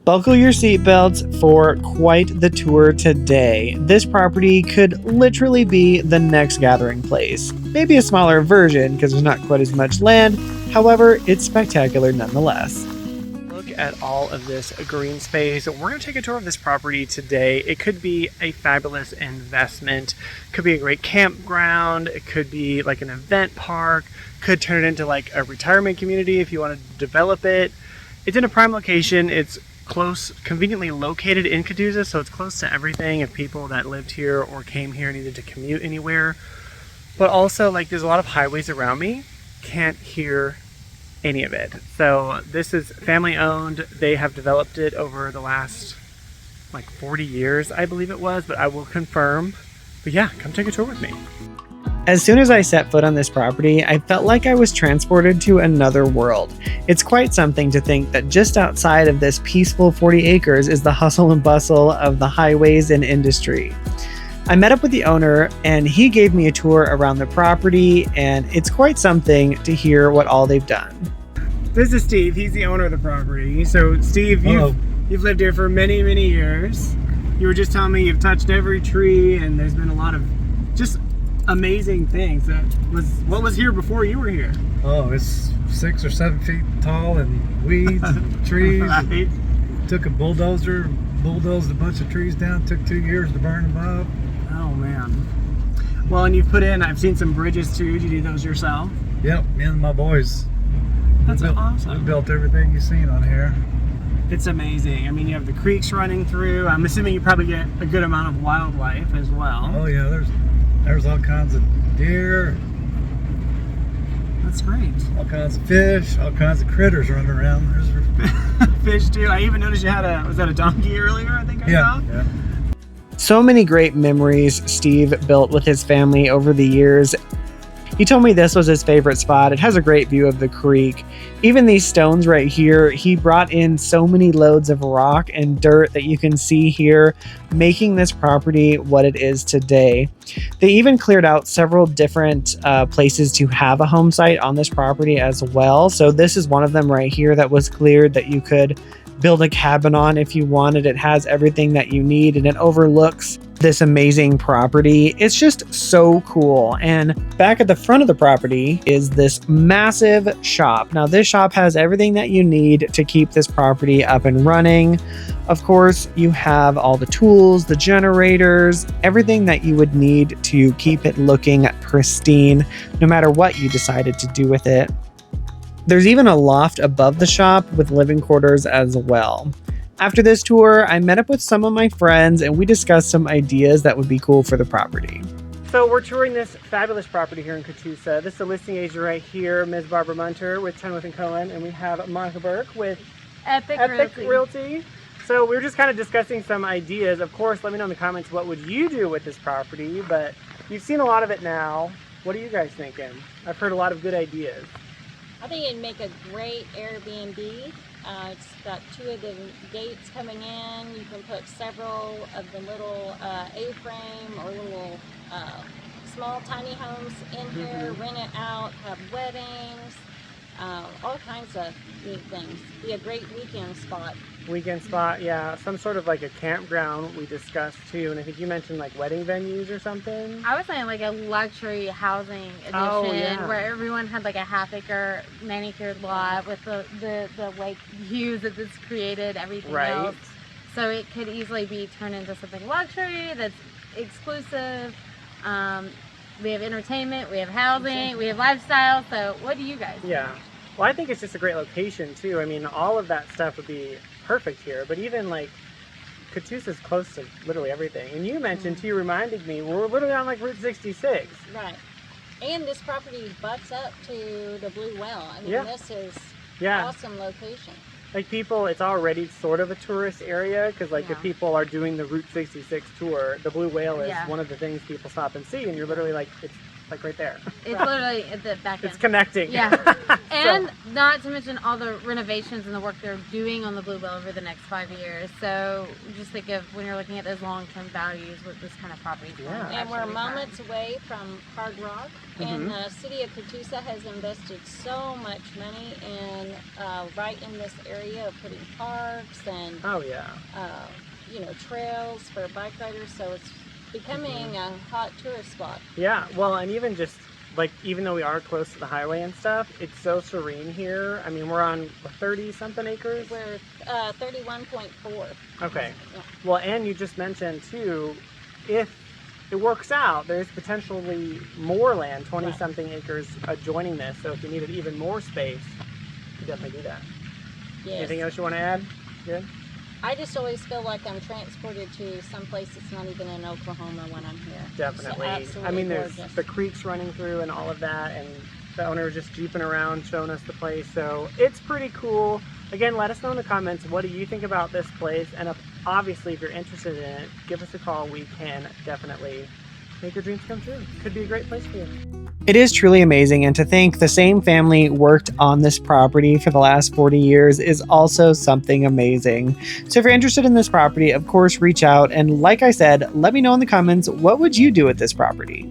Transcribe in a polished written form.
Buckle your seatbelts for quite the tour today. This property could literally be the next gathering place. Maybe a smaller version because there's not quite as much land. However, it's spectacular nonetheless. Look at all of this green space. We're going to take a tour of this property today. It could be a fabulous investment. Could be a great campground. It could be like an event park. Could turn it into like a retirement community if you want to develop it. It's in a prime location. It's close, conveniently located in Catoosa, so it's close to everything if people that lived here or came here needed to commute anywhere. But also, like, there's a lot of highways around me. Can't hear any of it. So this is family owned. They have developed it over the last like 40 years, I believe it was, but I will confirm. But yeah, come take a tour with me. As soon as I set foot on this property, I felt like I was transported to another world. It's quite something to think that just outside of this peaceful 40 acres is the hustle and bustle of the highways and industry. I met up with the owner and he gave me a tour around the property, and it's quite something to hear what all they've done. This is Steve. He's the owner of the property. So Steve, you've lived here for many, many years. You were just telling me you've touched every tree and there's been a lot of just amazing things. What was here before you were here? Oh, it's 6 or 7 feet tall and weeds and trees. Right. Took a bulldozer, bulldozed a bunch of trees down. Took 2 years to burn them up. Oh man. Well, and you've put in, I've seen some bridges too. Did you do those yourself? Yep, me and my boys. That's awesome. We built everything you've seen on here. It's amazing. I mean, you have the creeks running through. I'm assuming you probably get a good amount of wildlife as well. Oh yeah, there's all kinds of deer. That's great. All kinds of fish, all kinds of critters running around. There's fish too. I even noticed you had was that a donkey earlier, I think I saw? Yeah. So many great memories Steve built with his family over the years. He told me this was his favorite spot. It has a great view of the creek. Even these stones right here, he brought in so many loads of rock and dirt that you can see here, making this property what it is today. They even cleared out several different places to have a home site on this property as well. So this is one of them right here that was cleared that you could build a cabin on if you wanted. It has everything that you need and it overlooks this amazing property. It's just so cool. And back at the front of the property is this massive shop. Now this shop has everything that you need to keep this property up and running. Of course, you have all the tools, the generators, everything that you would need to keep it looking pristine, no matter what you decided to do with it. There's even a loft above the shop with living quarters as well. After this tour, I met up with some of my friends and we discussed some ideas that would be cool for the property. So we're touring this fabulous property here in Catoosa. This is the listing agent right here, Ms. Barbara Munter with Tenworth & Cohen, and we have Monica Burke with Epic Realty. So we were just kind of discussing some ideas. Of course, let me know in the comments, what would you do with this property? But you've seen a lot of it now. What are you guys thinking? I've heard a lot of good ideas. I think it'd make a great Airbnb. It's got 2 of the gates coming in. You can put several of the little A-frame or little small tiny homes in here, rent it out, have weddings, all kinds of neat things. Be a great weekend spot. Weekend spot, yeah. Some sort of like a campground we discussed too, and I think you mentioned like wedding venues or something. I was saying like a luxury housing edition where everyone had like a half-acre manicured lot with the like views that this created, everything else. So it could easily be turned into something luxury that's exclusive. We have entertainment, we have housing, we have lifestyle. So what do you guys think? Yeah. Well, I think it's just a great location too. I mean, all of that stuff would be perfect here, but even like Catoosa is close to literally everything. And you mentioned too, reminded me, we're literally on like Route 66. Right. And this property butts up to the Blue Well. I mean, this is awesome location. Like people, it's already sort of a tourist area because like if people are doing the Route 66 tour, the Blue Whale is one of the things people stop and see, and you're literally like, it's like right there. It's literally at the back end. It's connecting. Yeah. And not to mention all the renovations and the work they're doing on the Bluebell over the next 5 years. So just think of when you're looking at those long-term values with this kind of property. Yeah. And we're moments away from Hard Rock, and the city of Catoosa has invested so much money in right in this area of putting parks and Oh yeah. you know, trails for bike riders. So it's becoming a hot tourist spot. Yeah. Well, and even just like, even though we are close to the highway and stuff, it's so serene here. I mean, we're on 30 something acres. We're 31.4. Okay. Yeah. Well, and you just mentioned too, if it works out, there's potentially more land, 20 something acres adjoining this. So if you needed even more space, you definitely do that. Yes. Anything else you want to add? Good. I just always feel like I'm transported to some place that's not even in Oklahoma when I'm here. Definitely. So I mean, there's gorgeous. the creeks running through and all of that, and the owner was just jeeping around showing us the place. So it's pretty cool. Again, let us know in the comments, what do you think about this place? And obviously, if you're interested in it, give us a call. We can definitely make your dreams come true. Could be a great place for you. It is truly amazing, and to think the same family worked on this property for the last 40 years is also something amazing. So if you're interested in this property, of course, reach out, and like I said, let me know in the comments, what would you do with this property?